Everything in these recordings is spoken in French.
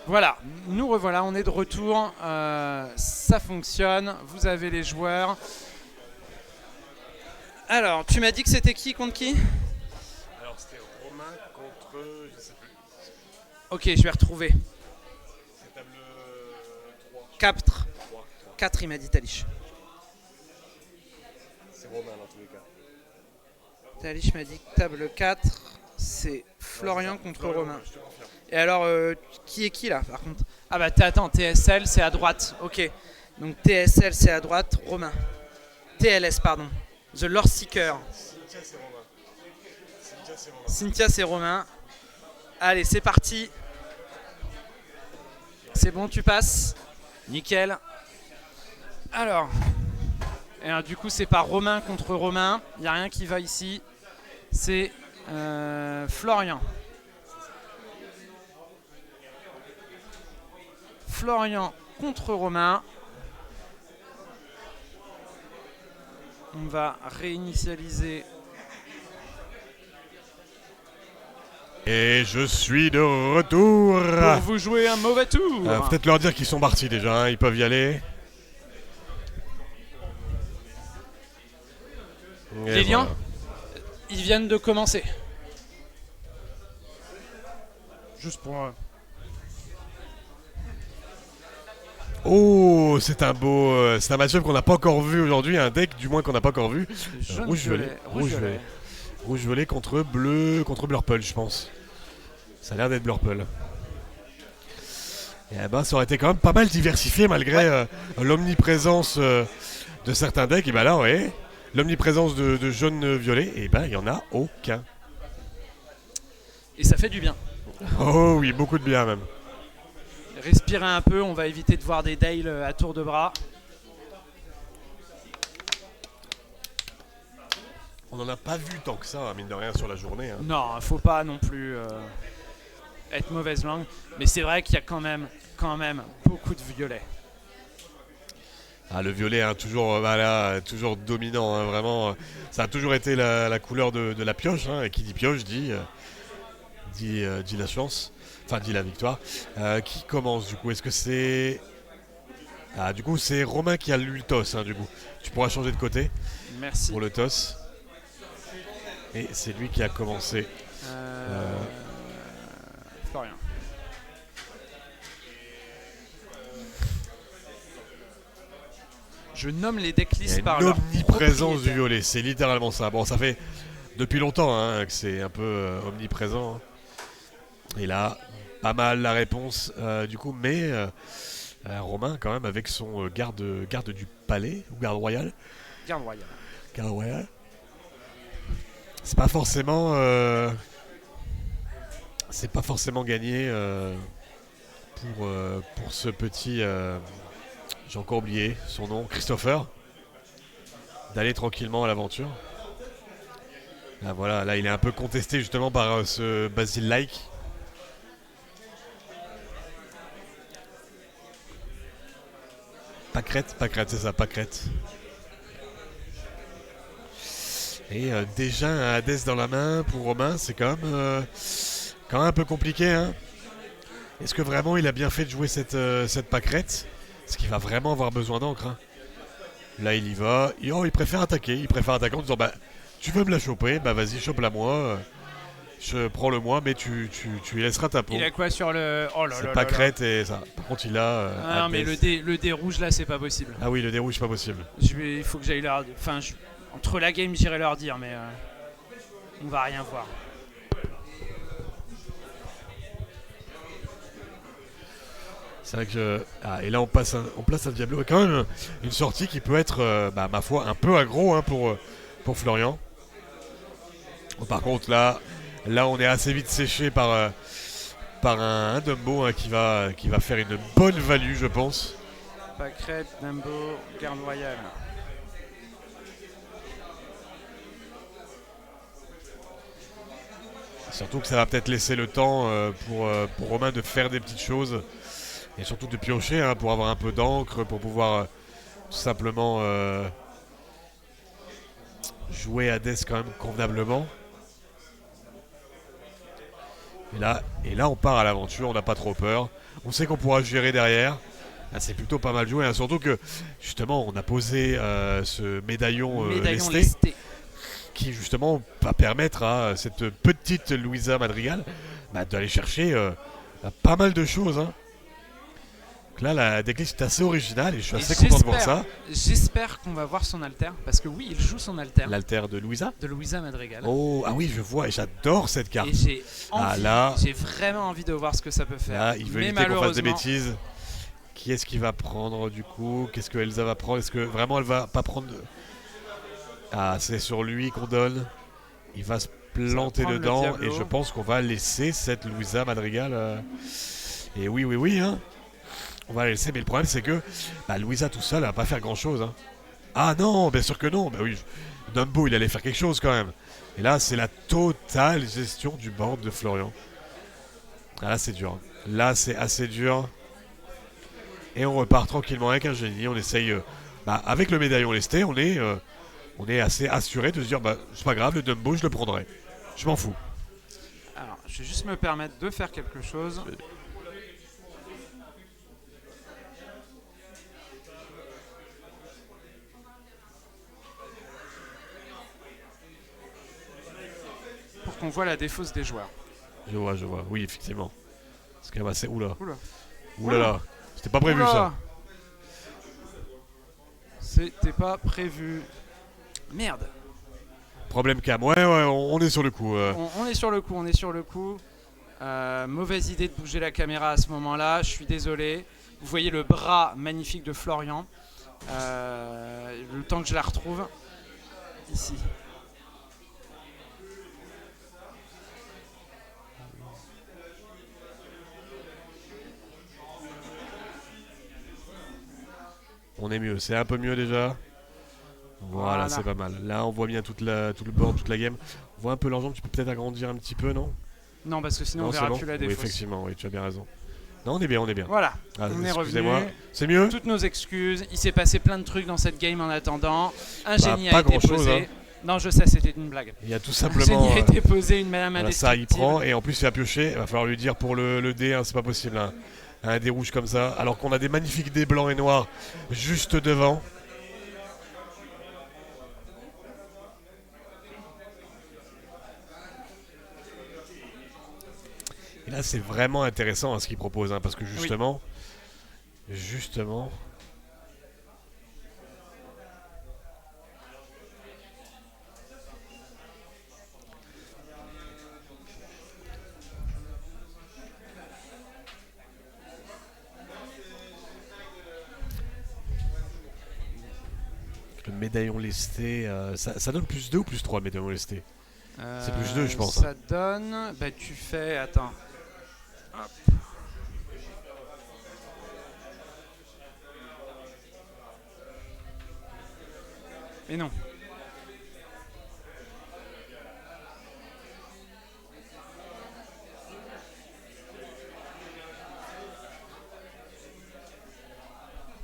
Voilà, nous revoilà, on est de retour. Ça fonctionne, vous avez les joueurs. Alors, tu m'as dit que c'était qui contre qui? Alors c'était Romain contre, je sais plus, Ok, je vais retrouver. c'est table 3. 4. 3. 4, il m'a dit Talish. C'est Romain dans tous les cas. Talish m'a dit que table 4, c'est Florian Ouais, contre Florian, Romain. je te confirme. Et alors, qui est qui là par contre? Ah bah attends, TSL c'est à droite, ok. Donc TSL c'est à droite, Romain. TLS pardon, The Lord Seeker. Cynthia c'est Romain. Cynthia c'est Romain. Cynthia c'est Romain. Allez c'est parti. C'est bon, tu passes. Nickel. Alors, du coup c'est pas Romain contre Romain, il n'y a rien qui va ici. C'est Florian. Florian contre Romain. On va réinitialiser. Et je suis de retour. Pour vous jouer un mauvais tour. Peut-être leur dire qu'ils sont partis déjà, hein, ils peuvent y aller. Et Lilian, voilà. ils viennent de commencer. Juste pour... Oh, c'est un beau, c'est un match-up qu'on n'a pas encore vu aujourd'hui, un deck du moins qu'on n'a pas encore vu. Jaune, Rouge-violet, rouge-violet. Rouge-violet contre Blurple, je pense. Ça a l'air d'être Blurple. Et ben, ça aurait été quand même pas mal diversifié malgré l'omniprésence de certains decks. Et ben là, ouais, l'omniprésence de jaune-violet, et ben il y en a aucun. Et ça fait du bien. Oh oui, beaucoup de bien même. Respirer un peu, on va éviter de voir des Dale à tour de bras. On n'en a pas vu tant que ça, mine de rien, sur la journée. Hein. Non, faut pas non plus être mauvaise langue. Mais c'est vrai qu'il y a quand même beaucoup de violets. Ah, le violet, hein, toujours, voilà, toujours dominant, hein, vraiment. Ça a toujours été la couleur de la pioche. Hein, et qui dit pioche dit la chance. Enfin, dit la victoire. Qui commence du coup? Est-ce que c'est... Ah, du coup, c'est Romain qui a lu le toss, hein, du coup. Tu pourras changer de côté Merci. pour le toss. Et c'est lui qui a commencé. Florian. Je nomme les Il y a decklists une par leur omniprésence du propriétaire. violet, c'est littéralement ça. Bon, ça fait depuis longtemps hein, que c'est un peu omniprésent. Hein. Et là, pas mal la réponse du coup, mais Romain quand même avec son garde du palais ou garde royal. Garde royale. Garde royal. C'est pas forcément gagné pour ce petit j'ai encore oublié son nom, Christopher, d'aller tranquillement à l'aventure. Là, voilà, là il est un peu contesté justement par ce Basil-like. Pâquerette, c'est ça, Pâquerette. Et déjà un Hades dans la main pour Romain, c'est quand même un peu compliqué. Hein. Est-ce que vraiment il a bien fait de jouer cette Pâquerette? Est-ce qu'il va vraiment avoir besoin d'encre hein. Là il y va, il préfère attaquer, en disant bah tu veux me la choper, bah vas-y chope-la moi, je prends le moi mais tu y laisseras ta peau. Il a quoi sur le... Oh là C'est là là Pâquerette et ça. Par contre il a... Ah non mais le dé rouge là c'est pas possible. Ah oui le dé rouge c'est pas possible. Il faut que j'aille leur... Enfin, entre la game j'irai leur dire mais... on va rien voir. C'est vrai que et là on place un Diablo. Quand même une sortie qui peut être, ma foi, un peu aggro hein, pour Florian. Par contre là on est assez vite séché par un Dumbo hein, qui va faire une bonne value je pense. Pâquerette, Dumbo, garde royale. Surtout que ça va peut-être laisser le temps pour Romain de faire des petites choses. Et surtout de piocher hein, pour avoir un peu d'encre, pour pouvoir tout simplement jouer Hades quand même convenablement. Et là, on part à l'aventure, on n'a pas trop peur. On sait qu'on pourra gérer derrière. Là, c'est plutôt pas mal joué, hein. Surtout que, justement, on a posé ce médaillon, Médaillon lesté, lesté. qui, justement, va permettre à cette petite Louisa Madrigal d'aller chercher pas mal de choses, hein. Donc là, la decklist est assez originale et je suis Et assez content de voir ça. J'espère qu'on va voir son alter, parce que oui, il joue son alter L'alter de Louisa. de Louisa Madrigal. Oh, ah oui, je vois, et j'adore cette carte. Et j'ai Ah, envie, là. j'ai vraiment envie de voir ce que ça peut faire. Là, il veut Mais éviter qu'on fasse des malheureusement, bêtises. Qui est-ce qui va prendre du coup? Qu'est-ce que Elsa va prendre? Est-ce que vraiment elle va pas prendre Ah, c'est sur lui qu'on donne. Il va se planter prendre le dedans Diablo. et je pense qu'on va laisser cette Louisa Madrigal. Et oui, oui, oui, hein. On va la laisser, mais le problème c'est que Louisa tout seul, elle va pas faire grand-chose, hein. Ah non, bien sûr que non. Bah oui, Dumbo, il allait faire quelque chose quand même. Et là, c'est la totale gestion du board de Florian. Ah, là, c'est dur. Là, c'est assez dur. Et on repart tranquillement avec un génie. On essaye, avec le médaillon lesté, on est assez assuré de se dire, c'est pas grave, le Dumbo, je le prendrai. Je m'en fous. alors, je vais juste me permettre de faire quelque chose. Pour qu'on voit la défausse des joueurs. Je vois. Oui, effectivement. C'est quand même assez... Oula. Oula. Oulala. C'était pas prévu, Oula. ça. C'était pas prévu. Merde. Problème cam. Ouais, on est sur le coup. On est sur le coup. Mauvaise idée de bouger la caméra à ce moment-là. Je suis désolé. Vous voyez le bras magnifique de Florian. Le temps que je la retrouve. Ici. On est mieux. C'est un peu mieux déjà. Voilà, c'est pas mal. Là, on voit bien tout le board, toute la game. On voit un peu l'enjambe. Tu peux peut-être agrandir un petit peu, non? Non, parce que sinon Non, on verra c'est plus bon. la Oui, défausse. effectivement, oui, tu as bien raison. Non, on est bien. Voilà, Ah, on est revenu. excusez-moi. C'est mieux? Toutes nos excuses. Il s'est passé plein de trucs dans cette game en attendant. Un génie pas a été grand-chose, posé. hein. Non, je sais, c'était une blague. Il y a tout Un simplement... génie a été posé, une madame Voilà, ça, il indestructible. prend et en plus il va piocher. Il va falloir lui dire pour le dé, hein, c'est pas possible. Hein. Un dé rouge comme ça, alors qu'on a des magnifiques dés blancs et noirs juste devant. Et là, c'est vraiment intéressant hein, ce qu'il propose, hein, parce que justement, le médaillon lesté, ça donne plus 2 ou plus 3 le médaillon lesté? C'est plus 2, je pense. Ça donne. Bah, tu fais. Attends. Hop. Mais non.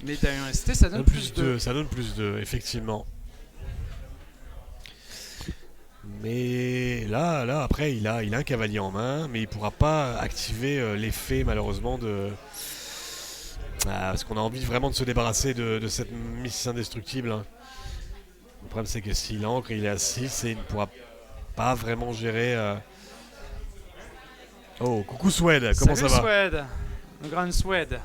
Médaillon ST, ça donne plus 2. Ça donne plus 2, effectivement. Mais là, après, il a un cavalier en main, mais il pourra pas activer l'effet, malheureusement, de... parce qu'on a envie vraiment de se débarrasser de cette Miss Indestructible. Hein. Le problème, c'est que s'il ancre, il est à 6 et il ne pourra pas vraiment gérer... Oh, coucou Swed, comment Salut ça va? Swed, le grand Swed.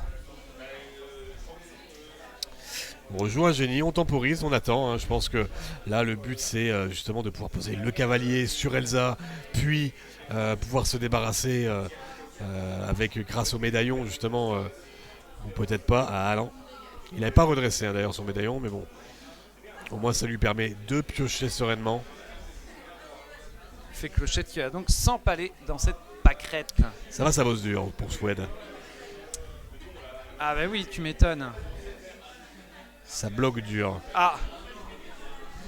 On rejoue un génie, on temporise, on attend. Hein. Je pense que là, le but, c'est justement de pouvoir poser le cavalier sur Elsa, puis pouvoir se débarrasser grâce au médaillon, justement, ou peut-être pas. Ah non, il n'avait pas redressé hein, d'ailleurs son médaillon, mais bon, au moins ça lui permet de piocher sereinement. Il fait clochette qui a donc 100 palais dans cette pâquerette. Ça va, ça bosse dur pour Swed. Ah bah oui, tu m'étonnes. Ça bloque dur. Ah,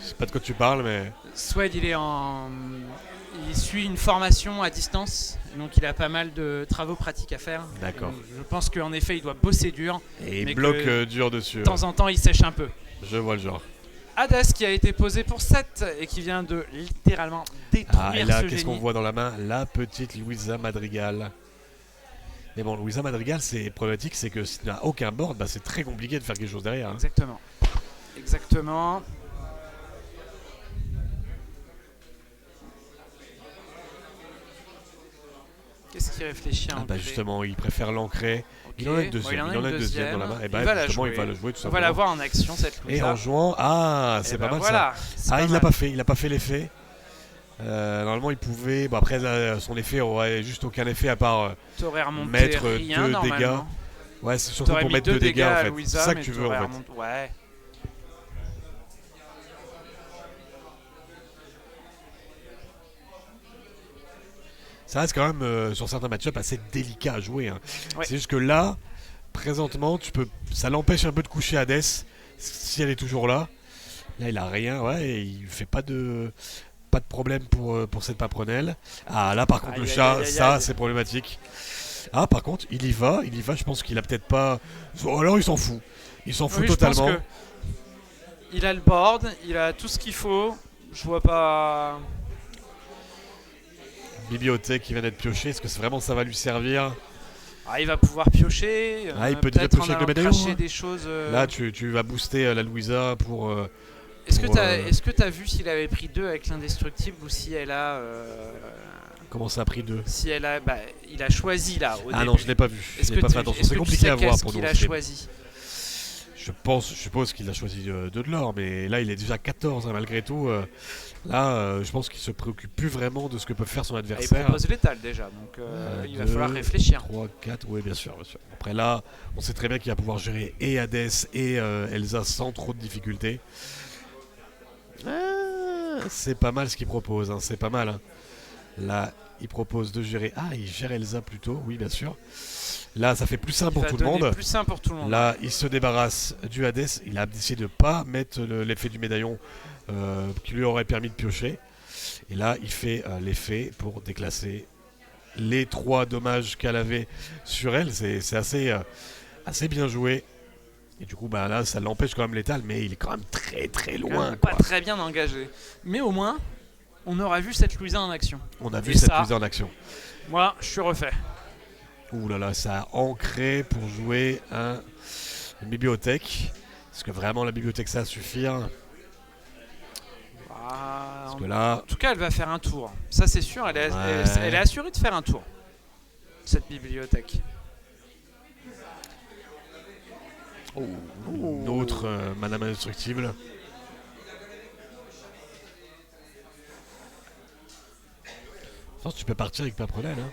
Je sais pas de quoi tu parles, mais... Swed, il suit une formation à distance, donc il a pas mal de travaux pratiques à faire. D'accord. Donc, je pense qu'en effet, il doit bosser dur. Et Mais il bloque que dur dessus. De temps en temps, il sèche un peu. Je vois le genre. Hades qui a été posé pour 7 et qui vient de littéralement détruire Ah, et là, ce qu'est-ce qu'on génie. voit dans la main? La petite Louisa Madrigal. Mais bon, Louisa Madrigal, c'est problématique, c'est que si tu n'as aucun board, bah, c'est très compliqué de faire quelque chose derrière. Hein. Exactement. Exactement. Qu'est-ce qu'il réfléchit à Ah bah ancrer? justement, il préfère l'ancrer. Ok. Il en a une Bon, deuxième, il en a il en a une une deuxième dans la deuxième. main. Et Il bah va la justement, jouer. il va le jouer tout On simplement. va la voir en action cette Louisa. Et en jouant, ah, c'est Et pas ben mal voilà, ça. c'est Ah, pas il l'a mal. pas fait, il a pas fait l'effet. Normalement, il pouvait. Bon, après, là, son effet aurait juste aucun effet à part T'aurais remonté mettre rien 2 dégâts. normalement. Ouais, c'est surtout T'aurais pour mis mettre 2 2 dégâts en à fait. Louisa, C'est ça que mais tu veux en t'aurais fait. remonté- Ouais. Ça reste quand même sur certains match-ups assez délicat à jouer. Hein. Ouais. C'est juste que là, présentement, ça l'empêche un peu de coucher Hades si elle est toujours là. Là, il a rien, ouais, et il fait pas de problème pour cette paprenelle. Ah, là, par contre, le Aïe, chat, aïe, aïe, ça, aïe. c'est problématique. Ah, par contre, il y va, je pense qu'il a peut-être pas. Alors, il s'en fout. Il s'en fout Oui, totalement. je pense que il a le board, il a tout ce qu'il faut. Je vois pas. Bibliothèque qui vient d'être piochée, est-ce que vraiment ça va lui servir? Ah, il va pouvoir piocher. Ah, il peut déjà peut-être piocher en avec le allant médaillon, cracher hein. des choses. Là, tu vas booster la Louisa pour. Est-ce que pour, t'as vu s'il avait pris 2 avec l'indestructible ou si elle a. Comment ça a pris 2? Si elle a. Bah, il a choisi là au Ah début. non, je l'ai pas vu. Est-ce Je que n'ai pas tu- fait attention. est-ce C'est que tu compliqué sais à voir qu'est-ce pour nous. qu'il a en stream. choisi? Je suppose qu'il a choisi de l'or, mais là il est déjà 14 hein, malgré tout. Là, je pense qu'il se préoccupe plus vraiment de ce que peut faire son Ah, il adversaire. propose l'étal déjà, donc il va falloir réfléchir. 3, 4, oui bien sûr, bien sûr. Après là, on sait très bien qu'il va pouvoir gérer et Hades et Elsa sans trop de difficultés. C'est pas mal ce qu'il propose, hein, c'est pas mal. Hein. Là, il propose de gérer... Ah, il gère Elsa plutôt, oui bien sûr. Là, ça fait plus simple pour Il va tout le donner monde. plus simple pour tout le monde. Là, il se débarrasse du Hades. Il a décidé de ne pas mettre l'effet du médaillon qui lui aurait permis de piocher. Et là, il fait l'effet pour déclasser les 3 dommages qu'elle avait sur elle. C'est assez bien joué. Et du coup, bah, là, ça l'empêche quand même létal, mais il est quand même très très Quand loin. même Quoi. pas très bien engagé. Mais au moins, on aura vu cette Louisa en action. On a vu Et cette ça- mise en action. Moi, je suis refait. Ouh là là, ça a ancré pour jouer une bibliothèque. Est-ce que vraiment la bibliothèque ça va suffire? Ah, Parce que là, en tout cas, elle va faire un tour. Ça, c'est sûr. Elle est, Ouais. elle est assurée de faire un tour. Cette bibliothèque. une autre Madame Indestructible. Je pense que tu peux partir avec Paprenelle. Hein.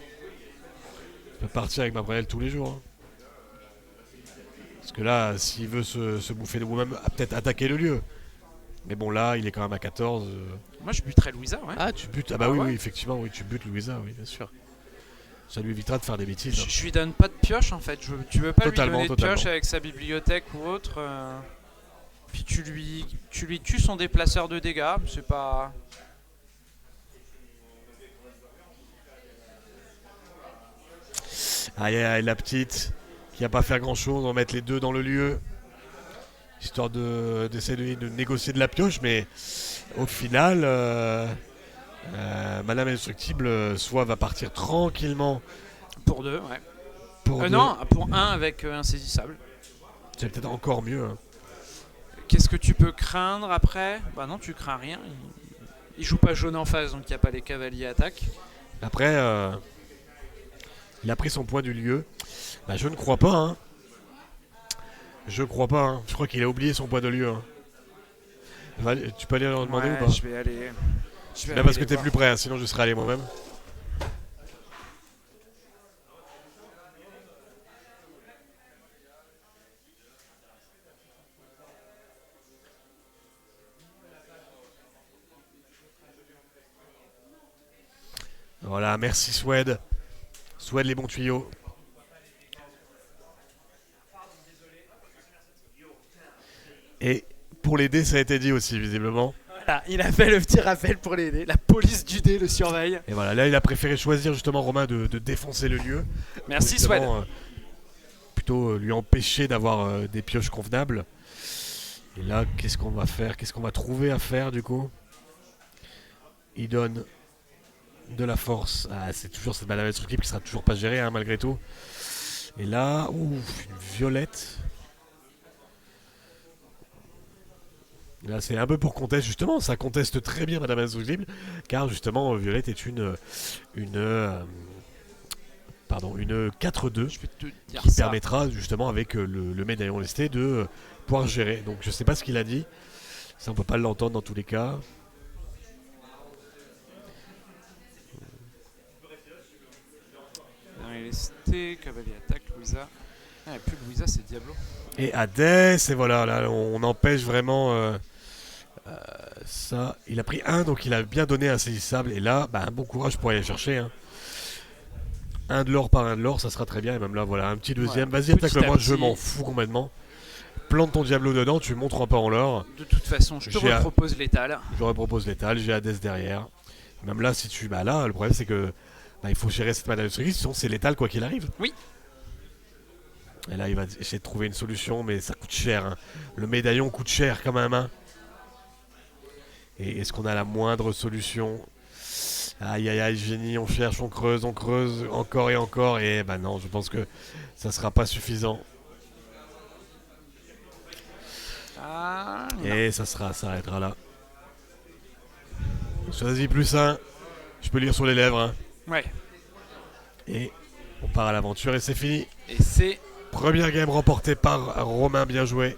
Tu peux partir avec Paprenelle tous les jours. Hein. Parce que là, s'il veut se bouffer de vous-même, peut-être attaquer le lieu. Mais bon, là, il est quand même à 14. Moi, je buterais Louisa, ouais. Ah, tu butes. Ah bah Ah oui, ouais. oui, effectivement, oui, tu butes Louisa, oui, bien sûr. Ça lui évitera de faire des bêtises. Hein. Je lui donne pas de pioche en fait. Tu veux pas Totalement, lui donner de totalement. pioche avec sa bibliothèque ou autre. Puis tu lui tues son déplaceur de dégâts. C'est pas. Aïe, aïe, aïe, la petite qui va pas faire grand chose, on va mettre les 2 dans le lieu. Histoire d'essayer de négocier de la pioche, mais au final, Madame Indestructible soit va partir tranquillement Pour 2, ouais. pour deux. Non, pour 1 avec insaisissable. C'est peut-être encore mieux. Hein. Qu'est-ce que tu peux craindre après? Bah non, tu crains rien. Il joue pas jaune en face, donc il n'y a pas les cavaliers attaque. Après, il a pris son point du lieu. Bah, je ne crois pas. Hein. Je crois pas. Hein. Je crois qu'il a oublié son point de lieu. Hein. Tu peux aller leur demander Ouais, ou pas? je vais aller. Là parce que t'es plus près, hein, sinon je serais allé moi-même. Voilà, merci Swed. Swed les bons tuyaux. Et pour les dés, ça a été dit aussi, visiblement. Voilà, il a fait le petit rappel pour les dés. La police du dé le surveille. Et voilà, là, il a préféré choisir justement Romain de défoncer le lieu. Merci Pour justement, Swed. plutôt lui empêcher d'avoir des pioches convenables. Et là, qu'est-ce qu'on va faire? Qu'est-ce qu'on va trouver à faire du coup? Il donne de la force. Ah, c'est toujours cette madame indestructible qui sera toujours pas gérée hein, malgré tout. Et là, ouf, une violette. Là, c'est un peu pour conteste, justement. Ça conteste très bien Madame Indestructible, car justement, Violette est une 4-2 Je vais te dire qui ça. permettra justement avec le médaillon lesté de pouvoir gérer. Donc je sais pas ce qu'il a dit. Ça, on peut pas l'entendre dans tous les cas. Non, il est lesté, cavalier attaque, Louisa. Ah, et plus Louisa, c'est Diablo. Et Hadès, et voilà, là, on empêche vraiment ça. Il a pris 1, donc il a bien donné un saisissable. Et là, bah, bon courage pour aller chercher. Hein. Un de l'or par un de l'or, ça sera très bien. Et même là, voilà, un petit deuxième. Ouais, Vas-y, attaque-le moi, petit à je petit. m'en fous complètement. Plante ton Diablo dedans, tu montres un peu en l'or. De toute façon, je te J'ai repropose l'étal. Je repropose l'étal, j'ai Hadès derrière. Même là, si tu. Bah là, le problème c'est que. Bah, il faut gérer cette madame de cerise, sinon c'est l'étal quoi qu'il arrive. Oui. Et là, il va essayer de trouver une solution, mais ça coûte cher. Hein. Le médaillon coûte cher quand même. Hein. Et est-ce qu'on a la moindre solution? Aïe aïe aïe, génie, on cherche, on creuse encore et encore. Et bah non, je pense que ça sera pas suffisant. Ah, non. Et ça s'arrêtera là. Choisis plus un. Je peux lire sur les lèvres. Hein. Ouais. Et on part à l'aventure et c'est fini. Et c'est Première game remportée par Romain, bien joué.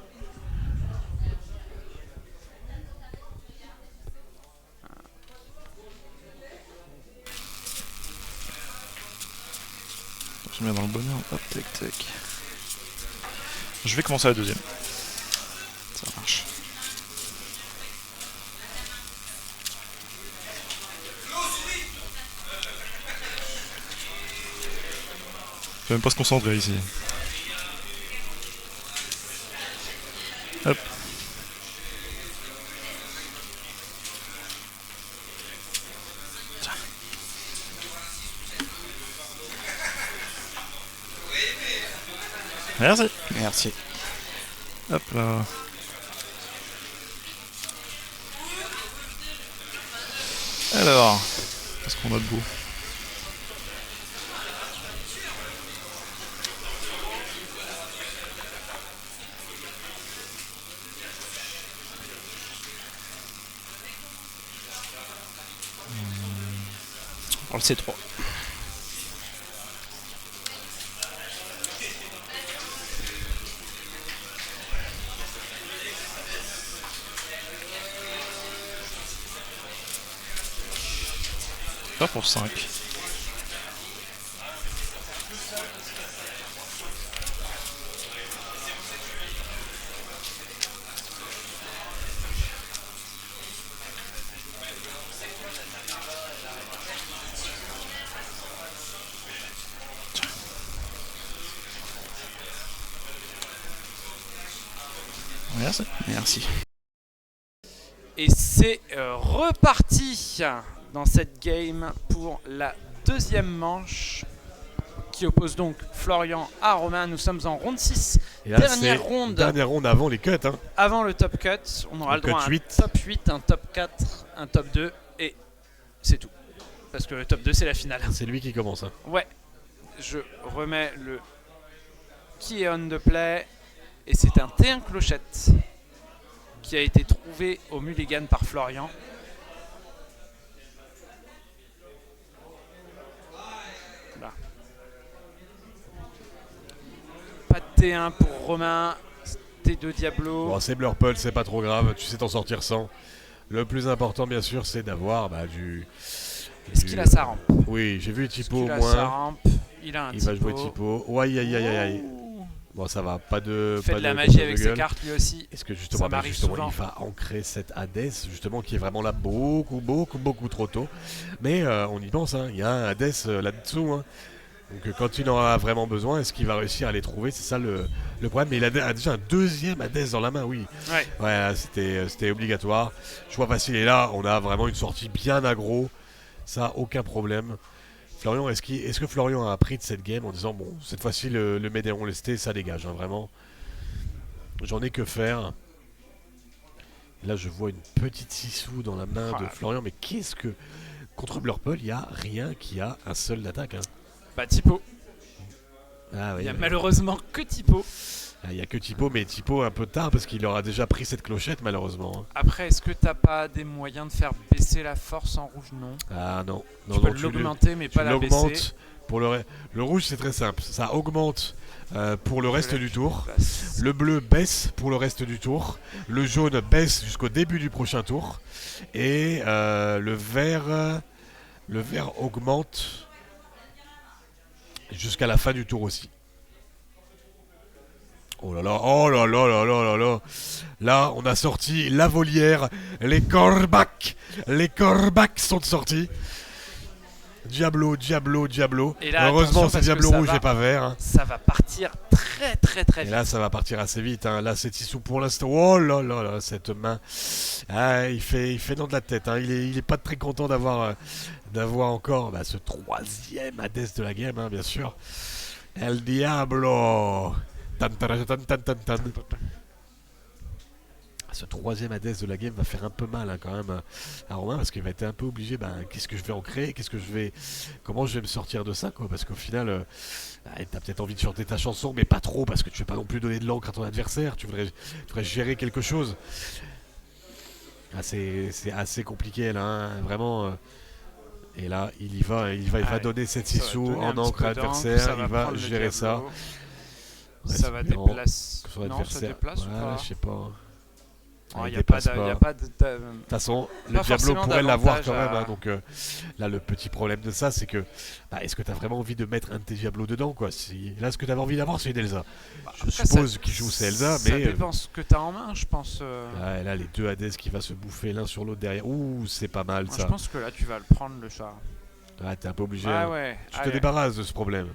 Je mets dans le bonheur. Hop, tac, tac. Je vais commencer la deuxième. Ça marche. Faut même pas se concentrer ici. Hop. Tiens. Merci. Merci. Hop là. Alors, qu'est-ce qu'on a de beau? On le C3. Pas pour 5. Merci. Merci. Et c'est reparti dans cette game pour la deuxième manche qui oppose donc Florian à Romain. Nous sommes en ronde 6. Et là, Dernière ronde. Dernière ronde avant les cuts. Hein. Avant le top cut, on aura le droit à un 8. top 8, un top 4, un top 2 et c'est tout. Parce que le top 2 c'est la finale. C'est lui qui commence. Hein. Ouais, je remets le qui est on the play et c'est un T1 clochette qui a été trouvé au mulligan par Florian. Là. Pas de T1 pour Romain, T2 Diablo. Bon, c'est Blurple, c'est pas trop grave, tu sais t'en sortir sans. Le plus important, bien sûr, c'est d'avoir du. Est-ce qu'il a sa rampe? Oui, j'ai vu Tipo au Il a moins. sa rampe, il a un Il va jouer Tipo. Oh, aïe aïe aïe aïe aïe. Ouh. Bon, ça va, pas de. Il fait pas de la de magie de avec gueule. ses cartes lui aussi. Est-ce que justement, Ça m'arrive justement souvent. il va ancrer cette Hadès, justement, qui est vraiment là beaucoup trop tôt. Mais on y pense, hein, il y a un Hadès là-dessous. Hein. Donc quand il en a vraiment besoin, est-ce qu'il va réussir à les trouver? C'est ça le problème. Mais il a déjà un deuxième Hadès dans la main, oui. Ouais. Ouais, c'était obligatoire. Choix facile. Et là, on a vraiment une sortie bien aggro. Ça, aucun problème. Florian, est-ce que Florian a appris de cette game en disant, bon, cette fois-ci, le médaillon lesté, ça dégage, hein, vraiment. J'en ai que faire. Là, je vois une petite 6 dans la main de Florian, mais qu'est-ce que... Contre Blurple, il n'y a rien qui a un seul d'attaque. Hein. Bah, Typo. Ah, Il y a malheureusement que Typo. Il n'y a que Typo, mais Typo un peu tard parce qu'il aura déjà pris cette clochette malheureusement. Après, est-ce que t'as pas des moyens de faire baisser la force en rouge? Non. Ah non. Tu peux l'augmenter mais pas la baisser. Pour le rouge c'est très simple, ça augmente pour le reste du tour. Le bleu baisse pour le reste du tour. Le jaune baisse jusqu'au début du prochain tour. Et le vert augmente jusqu'à la fin du tour aussi. Oh là là, oh là là là là là là. Là, on a sorti la volière, les corbacs. Les corbacs sont sortis. Diablo. Et là, heureusement, c'est Diablo rouge et pas vert. Hein. Ça va partir très vite. Et là, ça va partir assez vite. Hein. Là, c'est Tissou pour l'instant. Oh là là là, cette main. Ah, il fait dans de la tête. Hein. Il est pas très content d'avoir encore ce troisième Hades de la game, hein, bien sûr. El Diablo. Ce troisième Hades de la game va faire un peu mal hein, quand même à Romain parce qu'il va être un peu obligé. Qu'est-ce que je vais en créer? Comment je vais me sortir de ça quoi? Parce qu'au final, t'as peut-être envie de chanter ta chanson, mais pas trop parce que tu ne veux pas non plus donner de l'encre à ton adversaire. Tu voudrais gérer quelque chose. C'est assez compliqué là, hein, vraiment. Et là, il va donner cette 6 sous en encre à l'adversaire. Il va gérer ça. Ça va déplacer. Non, ça déplace ou pas? Je sais pas. Il n'y a pas de... De toute façon, le Diablo pourrait l'avoir quand même. Hein, donc là, le petit problème de ça, c'est que est-ce que tu as vraiment envie de mettre un de tes Diablos dedans quoi? Là, ce que tu avais envie d'avoir, c'est une Elsa. Je suppose qu'il joue c'est Elsa, mais... Ça dépend ce que tu as en main, je pense. Là, les deux Hades qui va se bouffer l'un sur l'autre derrière. Ouh, c'est pas mal ça. Je pense que là, tu vas le prendre, le char. T'es un peu obligé. Ouais. Tu te débarrasses de ce problème.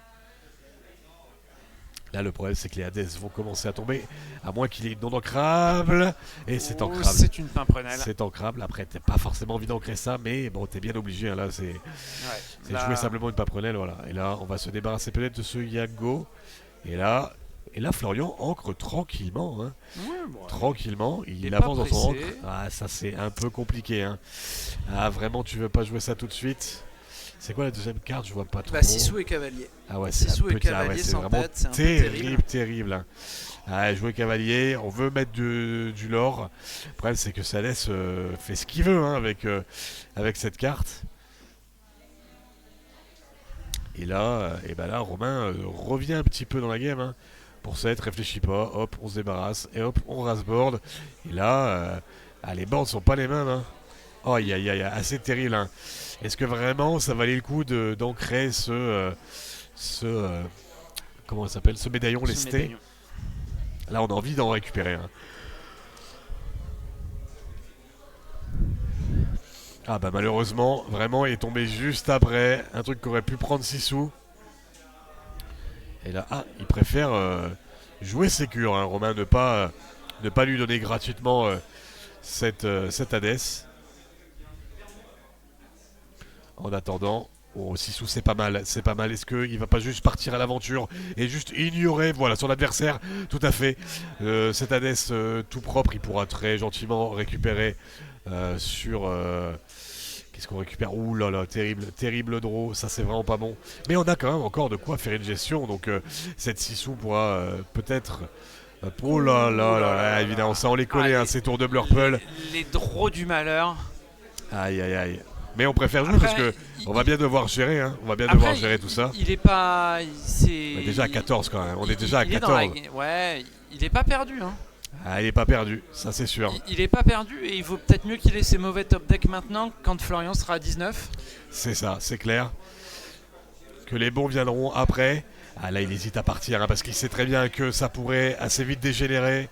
Là, le problème, c'est que les Hades vont commencer à tomber, à moins qu'il ait non ancrable. Et c'est ancrable. C'est une pimprenelle. C'est ancrable. Après, t'as pas forcément envie d'ancrer ça, mais bon, t'es bien obligé. Hein, là, c'est jouer simplement une pimprenelle, voilà. Et là, on va se débarrasser peut-être de ce Yango. Et là, Florian ancre tranquillement. Hein. Tranquillement, il avance dans son ancre. Ah, ça, c'est un peu compliqué. Hein. Ah, vraiment, tu veux pas jouer ça tout de suite? C'est quoi la deuxième carte? Je vois pas trop. Sissou et Cavalier. Ah ouais, Sissou et Cavalier c'est sans vraiment tête, c'est un peu terrible. Hein. Ah, jouer Cavalier, on veut mettre du lore. Le problème, c'est que Salès fait ce qu'il veut hein, avec cette carte. Et là, Romain revient un petit peu dans la game. Hein. Pour ça, réfléchit pas. Hop, on se débarrasse. Et hop, on rase board. Et là, les boards sont pas les mêmes. Hein. Oh, assez terrible. Hein. Est-ce que vraiment ça valait le coup d'ancrer comment ça s'appelle, ce médaillon lesté? Là, on a envie d'en récupérer. Hein. Ah malheureusement, vraiment, il est tombé juste après un truc qui aurait pu prendre 6 sous. Et là, il préfère jouer sécure, hein, Romain, ne pas lui donner gratuitement cette Hades. En attendant, 6 sous c'est pas mal. Est-ce qu'il va pas juste partir à l'aventure et juste ignorer son adversaire? Tout à fait. Cet Hades tout propre, il pourra très gentiment récupérer sur... Qu'est-ce qu'on récupère? Ouh là là, terrible draw, ça c'est vraiment pas bon. Mais on a quand même encore de quoi faire une gestion, donc cette 6 sous pourra peut-être... Oh là là, évidemment, ça on les connaît, hein, ces tours de Blurple. Les draws du malheur. Aïe. Mais on préfère jouer parce que on va bien devoir gérer, hein. On va bien devoir gérer tout ça. Il est pas... On est déjà à 14 quand même, on est déjà à 14. Ouais, il est pas perdu, hein. Il est pas perdu, ça c'est sûr. Il est pas perdu et il vaut peut-être mieux qu'il ait ses mauvais top decks maintenant quand Florian sera à 19. C'est ça, c'est clair. Que les bons viendront après. Là il hésite à partir hein, parce qu'il sait très bien que ça pourrait assez vite dégénérer.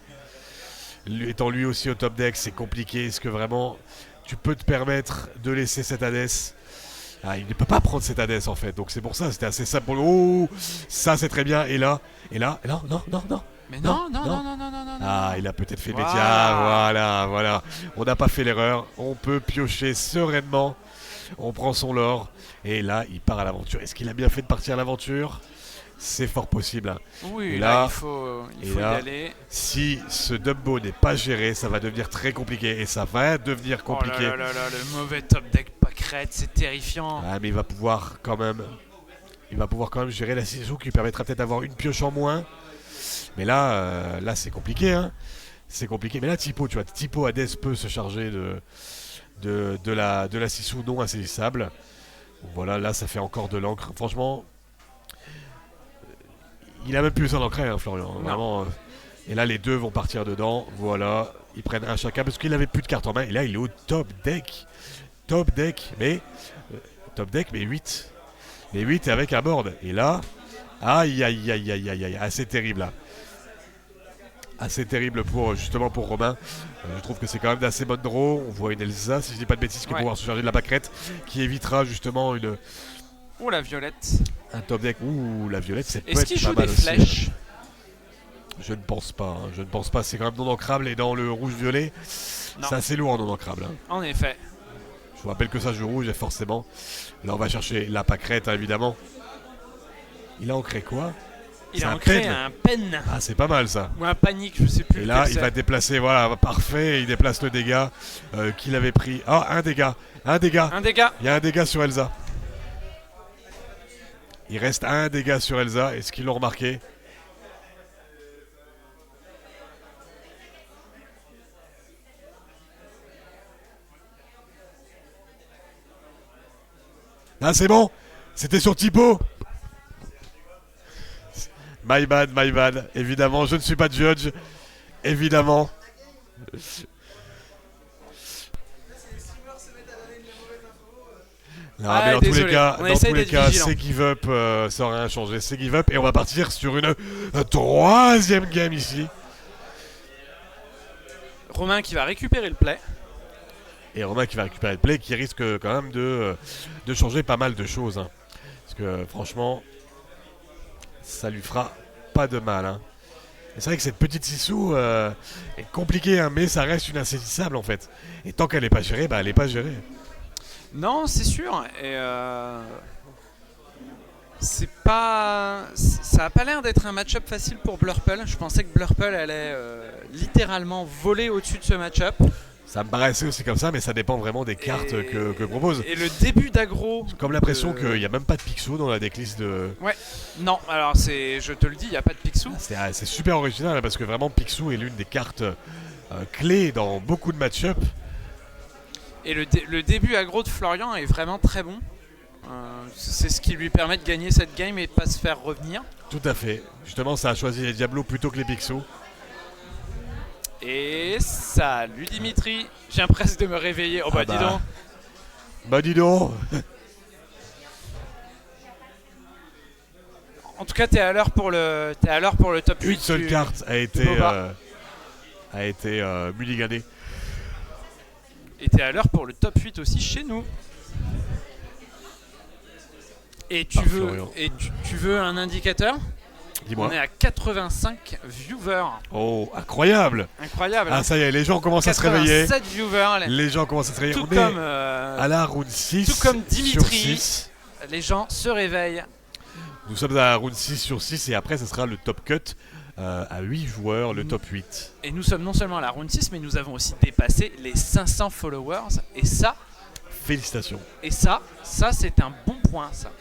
Étant lui aussi au top deck, c'est compliqué. Est-ce que vraiment tu peux te permettre de laisser cet Hades? Il ne peut pas prendre cet Hades en fait. Donc c'est pour ça, c'était assez simple pour lui. Oh, ça c'est très bien. Et là, non. Mais non. Il a peut-être fait média. Voilà. On n'a pas fait l'erreur. On peut piocher sereinement. On prend son lore. Et là, il part à l'aventure. Est-ce qu'il a bien fait de partir à l'aventure? c'est fort possible. Hein. Oui, Et là, là- il faut et y là- aller. Si ce Dumbo n'est pas géré, ça va devenir très compliqué. Et ça va devenir compliqué. Oh là là là là, le mauvais top deck pâquerette, c'est terrifiant. Ah, mais il va pouvoir quand même gérer la ciseau qui lui permettra peut-être d'avoir une pioche en moins. Mais là, là c'est compliqué. Hein. C'est compliqué. Mais là, Tipo, tu vois, Tipo Hades peut se charger de la Sissou non insaisissable. Voilà, là, ça fait encore de l'encre. Franchement, il a même plus besoin d'ancrer, hein, Florian. Vraiment. Et là, les deux vont partir dedans. Voilà, ils prennent un chacun parce qu'il avait plus de cartes en main. Et là, il est au top deck. Top deck, mais 8. Mais 8 et avec un board. Et là, aïe, aïe, aïe, aïe, aïe, aïe, assez terrible là. Assez terrible justement pour Romain. Je trouve que c'est quand même d'assez bonne draw. On voit une Elsa, si je dis pas de bêtises, qui va pouvoir se charger de la pâquerette, qui évitera justement Oh la violette. un top deck. Ouh, la violette, c'est Est-ce qu'il joue pas mal des aussi, flèches? Je ne pense pas. Hein. Je ne pense pas. C'est quand même non ancrable et dans le rouge-violet, Non. c'est assez lourd en non ancrable. Hein. En effet. Je vous rappelle que ça joue rouge et forcément. Là, on va chercher la pâquerette, hein, évidemment. Il a ancré quoi? Il C'est a un ancré pen. un pen. Ah, c'est pas mal ça. Ou un panique, je sais plus. Et là, lequel il va c'est. déplacer, voilà, parfait, il déplace le dégât qu'il avait pris. Ah, un dégât. Un dégât. Il y a un dégât sur Elsa. Il reste un dégât sur Elsa. Est-ce qu'ils l'ont remarqué? Ah, c'est bon. C'était sur Tipo. My bad, my bad. Évidemment, je ne suis pas judge. Évidemment. Non, Ah, mais dans désolé. tous les cas, On essaye d'être vigilant. c'est give up, ça aurait rien changé. C'est give up et on va partir sur une troisième game ici. Romain qui va récupérer le play. Et Romain qui va récupérer le play, qui risque quand même de changer pas mal de choses. Hein. Parce que franchement, ça lui fera pas de mal. Hein. Et c'est vrai que cette petite Sissou est compliquée, hein, mais ça reste une insaisissable en fait. Et tant qu'elle n'est pas gérée, bah, elle n'est pas gérée. Non, c'est sûr. Et c'est pas. Ça a pas l'air d'être un match-up facile pour Blurple. Je pensais que Blurple allait littéralement voler au-dessus de ce match-up. Ça me paraissait aussi comme ça, mais ça dépend vraiment des cartes que propose. Et le début d'aggro. J'ai comme l'impression qu'il n'y a même pas de Picsou dans la decklist de. Non, alors je te le dis, il n'y a pas de Picsou. C'est super original parce que vraiment Picsou est l'une des cartes clés dans beaucoup de match-up. Et le début aggro de Florian est vraiment très bon. C'est ce qui lui permet de gagner cette game et de pas se faire revenir. Tout à fait. Justement, ça a choisi les Diablos plutôt que les Picsou. Et salut Dimitri. J'ai l'impression de me réveiller. Oh bah, Ah bah. dis donc. Bah dis donc. En tout cas, t'es à l'heure pour le top 8. Une seule carte a été Boba. mulliganée. Et t'es à l'heure pour le top 8 aussi chez nous. Et tu Par veux, Florian. tu veux un indicateur? Dis-moi. On est à 85 viewers. Oh, incroyable. Incroyable. Ah hein. ça y est, les gens commencent à se réveiller. 87 viewers. Les gens commencent à se réveiller. Tout On comme, est à la round 6 tout comme sur Dimitri. 6. les gens se réveillent. Nous sommes à la round 6 sur 6 et après, ça sera le top cut à 8 joueurs, le top 8. Et nous sommes non seulement à la round 6, mais nous avons aussi dépassé les 500 followers. Et ça, Félicitations. ça c'est un bon point, ça.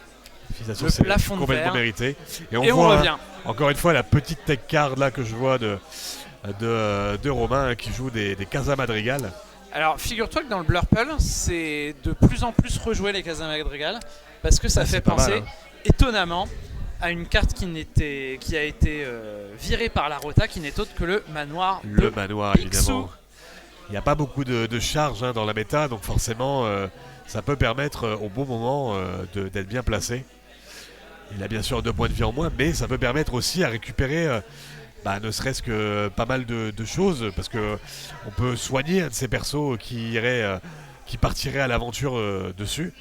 Félicitations, Le c'est plafond de complètement verre. mérité. Et Et on voit, revient. encore une fois, la petite tech card là que je vois de Romain qui joue des Casa Madrigal. Alors, figure-toi que dans le Blurple, c'est de plus en plus rejoué les Casa Madrigal, parce que ça Ah, fait c'est pas penser, mal, hein. étonnamment, à une carte qui a été virée par la Rota, qui n'est autre que le manoir Le de manoir, Picsou. évidemment. Il n'y a pas beaucoup de charges dans la méta, donc forcément, ça peut permettre au bon moment d'être bien placé. Il a bien sûr 2 points de vie en moins, mais ça peut permettre aussi à récupérer ne serait-ce que pas mal de choses, parce que on peut soigner un de ces persos qui partirait à l'aventure dessus,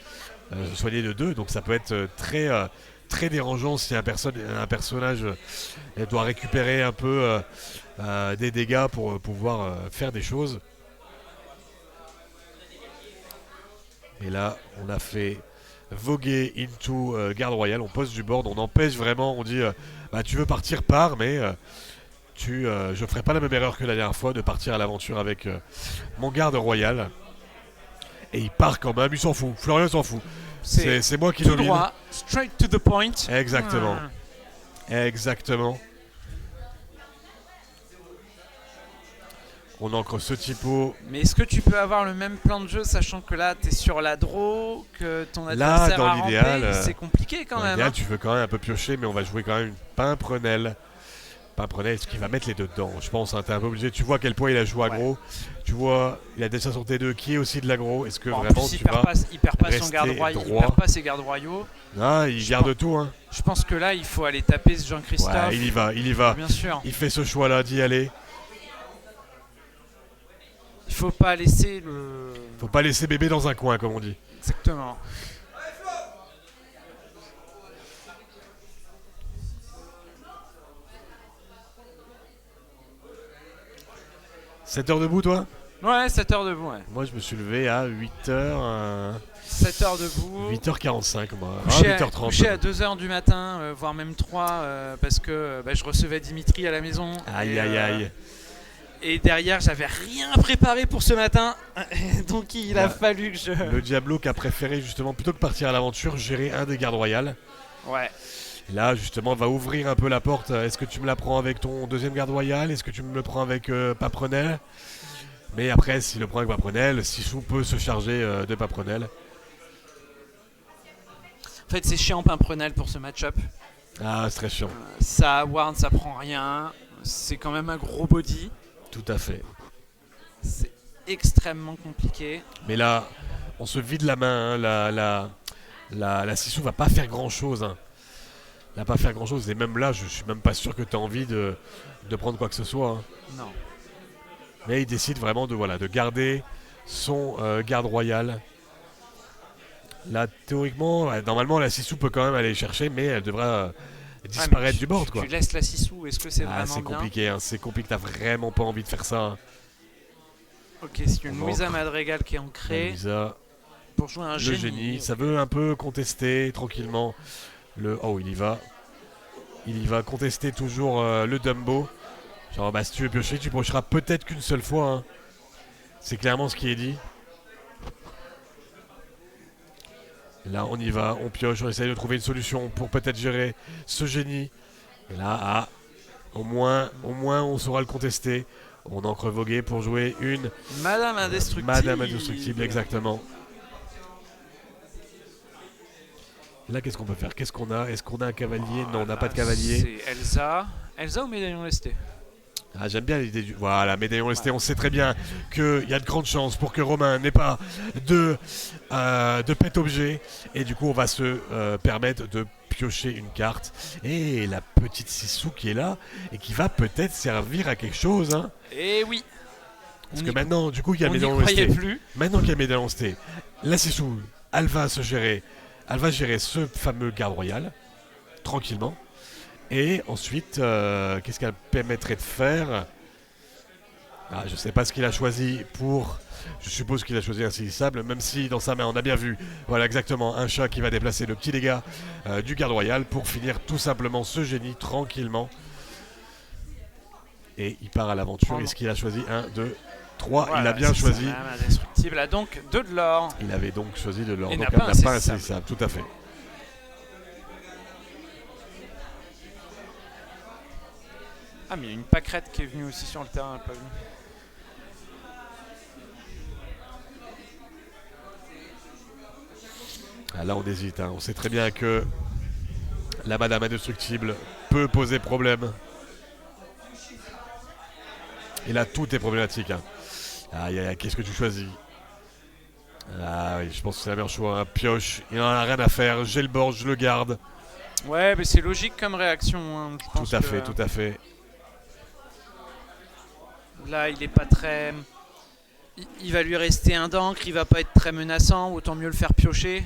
soigner de 2, donc ça peut être très dérangeant si un personnage doit récupérer un peu des dégâts pour pouvoir faire des choses. Et là, on a fait voguer into garde royale. On pose du board, on empêche vraiment, on dit bah, tu veux partir, pars, mais je ferai pas la même erreur que la dernière fois de partir à l'aventure avec mon garde royal. Et il part quand même, il s'en fout. Florian s'en fout. C'est moi qui tout domine. droit, straight to the point. Exactement. Ah. Exactement. On ancre ce typo. Mais est-ce que tu peux avoir le même plan de jeu, sachant que là, tu es sur la draw, que ton Là, adversaire dans a l'idéal, rampé, c'est compliqué quand même. Là, Hein. tu veux quand même un peu piocher, mais on va jouer quand même une Pimprenelle. Pimprenelle, est-ce qu'il va mettre les deux dedans? Je pense, hein, t'es un peu obligé. Tu vois à quel point il a joué aggro. Tu vois, il a déjà son T2 qui est aussi de l'aggro. Est-ce que Bon, en vraiment plus, tu vas il perd pas son rester garde royal, il droit. perd pas ses gardes royaux. Ah, il Je garde pense- tout, hein. Je pense que là, il faut aller taper ce Jean-Christophe. Ouais, il y va. Bien sûr. Il fait ce choix-là d'y aller. Il faut pas laisser le. Faut pas laisser bébé dans un coin, comme on dit. Exactement. « 7 heures debout, toi? Ouais, 7 heures debout, ouais. Moi, je me suis levé à 8h... 7 heures debout. 8h45, moi. Ah, Couché, 8h30. couché à 2 heures du matin, voire même 3, parce que je recevais Dimitri à la maison. Aïe, et, aïe, aïe. Et derrière, j'avais rien préparé pour ce matin. Donc il a Là, fallu que je. Le Diablo qui a préféré, justement, plutôt que partir à l'aventure, gérer un des gardes royales. Ouais. Et là, justement, va ouvrir un peu la porte. Est-ce que tu me la prends avec ton deuxième garde royal? Est-ce que tu me le prends avec Paprenel? Mais après, s'il le prend avec Paprenel, Sissou peut se charger de Paprenel. En fait, c'est chiant Pimprenel pour ce match-up. Ah, c'est très chiant. Ça, Warn, ça prend rien. C'est quand même un gros body. Tout à fait. C'est extrêmement compliqué. Mais là, on se vide la main. Hein. La Sissou va pas faire grand-chose. Hein. Elle va pas faire grand-chose. Et même là, je suis même pas sûr que tu as envie de prendre quoi que ce soit. Hein. Non. Mais il décide vraiment de garder son garde royal. Là, théoriquement, normalement, la Sissou peut quand même aller chercher, mais elle devra disparaître du board. Quoi. Tu laisses la Sissou, est-ce que c'est vraiment c'est bien? compliqué, hein. C'est compliqué, t'as vraiment pas envie de faire ça. Hein. Ok, c'est une On Louisa ancre. Madrigal qui est ancrée Louisa, pour jouer un le génie. génie, ça veut un peu contester tranquillement. Oh, il y va. Il y va contester toujours le Dumbo. Genre, si tu veux piocher, tu piocheras peut-être qu'une seule fois. Hein. C'est clairement ce qui est dit. Là, on y va, on pioche, on essaye de trouver une solution pour peut-être gérer ce génie. Et là, au moins, on saura le contester. On ancre voguer pour jouer une Madame Indestructible. Madame Indestructible, exactement. Là, qu'est-ce qu'on peut faire? Qu'est-ce qu'on a? Est-ce qu'on a un cavalier? Non, on n'a pas de cavalier. C'est Elsa. Elsa ou Médaillon Lesté? Ah, j'aime bien l'idée du... Voilà, médaillon resté. On sait très bien qu'il y a de grandes chances pour que Romain n'ait pas de pet objet. Et du coup, on va se permettre de piocher une carte. Et la petite Sissou qui est là et qui va peut-être servir à quelque chose. Hein. Eh oui. Parce que maintenant, du coup, il y a on n'y médaillon croyait resté. plus. Maintenant qu'il y a médaillon resté, la Sissou, elle va se gérer. Elle va gérer ce fameux garde royal tranquillement. Et ensuite, qu'est-ce qu'elle permettrait de faire? Je ne sais pas ce qu'il a choisi pour... Je suppose qu'il a choisi un saisissable, même si dans sa main, on a bien vu, voilà exactement, un chat qui va déplacer le petit dégât du garde royal pour finir tout simplement ce génie tranquillement. Et il part à l'aventure. Est-ce qu'il a choisi 1, 2, 3? Voilà, Il a bien c'est choisi. ça, Madame Indestructible a donc 2 de l'or. Il avait donc choisi de l'or. Et Donc n'a elle pas n'a un pas un saisissable. saisissable, tout à fait. Ah, mais il y a une pâquerette qui est venue aussi sur le terrain, elle a pas vu. Là, on hésite. Hein. On sait très bien que la Madame Indestructible peut poser problème. Et là, tout est problématique. Hein. Aïe, aïe, qu'est-ce que tu choisis? Ah oui, je pense que c'est le meilleur choix. Hein. Pioche, il n'en a rien à faire. J'ai le board, je le garde. Ouais, mais c'est logique comme réaction. Hein. Je pense Tout à que fait, tout à fait. Là, il est pas très... Il va lui rester un d'encre, il va pas être très menaçant, autant mieux le faire piocher.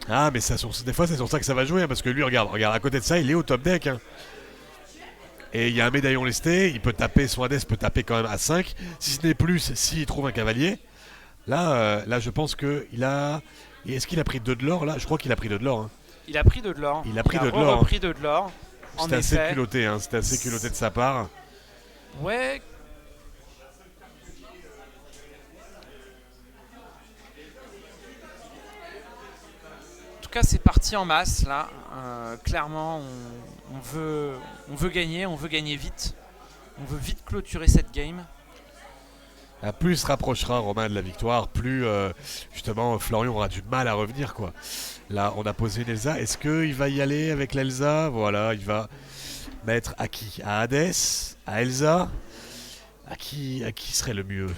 Ah, mais des fois, c'est sur ça que ça va jouer. Hein, parce que lui, regarde, à côté de ça, il est au top deck. Hein. Et il y a un médaillon lesté. Il peut taper, son Hades peut taper quand même à 5. Si ce n'est plus, s'il trouve un cavalier. Là, je pense que il a. Et est-ce qu'il a pris 2 de l'or là? Je crois qu'il a pris 2 de l'or. Hein. Il a pris 2 de l'or. Il a pris 2 de l'or. repris 2 de l'or. En C'était assez effet. culotté, hein. C'était assez culotté de sa part. Ouais. En tout cas, c'est parti en masse là. Clairement, on veut gagner vite. On veut vite clôturer cette game. Plus il se rapprochera Romain de la victoire, plus justement Florian aura du mal à revenir quoi. Là, on a posé une Elsa. Est-ce qu'il va y aller avec l'Elsa? Voilà, il va mettre à qui? À Hades? À Elsa? À qui serait le mieux?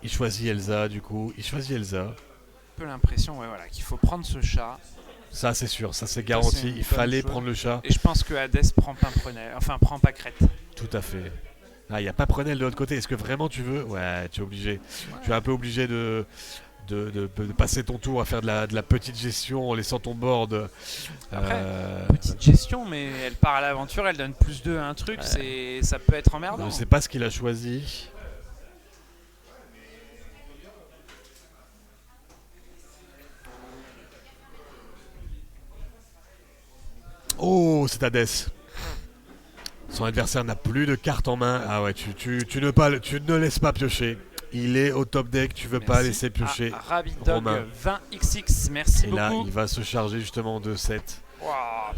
Il choisit Elsa du coup. Il choisit Elsa. Un peu l'impression, ouais, voilà, qu'il faut prendre ce chat. Ça c'est sûr, ça c'est c'est garanti. une Il bonne fallait chose. prendre le chat. Et je pense que Hades prend Pimprenel, enfin prend Pâquerette. Tout à fait. Ah, il n'y a pas Prenel de l'autre côté. Est-ce que vraiment tu veux? Ouais, tu es obligé. Ouais. Tu es un peu obligé de passer ton tour à faire de la petite gestion en laissant ton board. Après, petite gestion, mais elle part à l'aventure, elle donne plus 2 à un truc, ça peut être Je emmerdant. ne sais pas ce qu'il a choisi. Oh, c'est Hades. Son adversaire n'a plus de cartes en main. Ah ouais, tu ne laisses pas piocher. Il est au top deck, tu veux pas laisser piocher. Rabbit Dog Romain. 20XX, merci Et beaucoup. là, il va se charger justement de cette Wouah,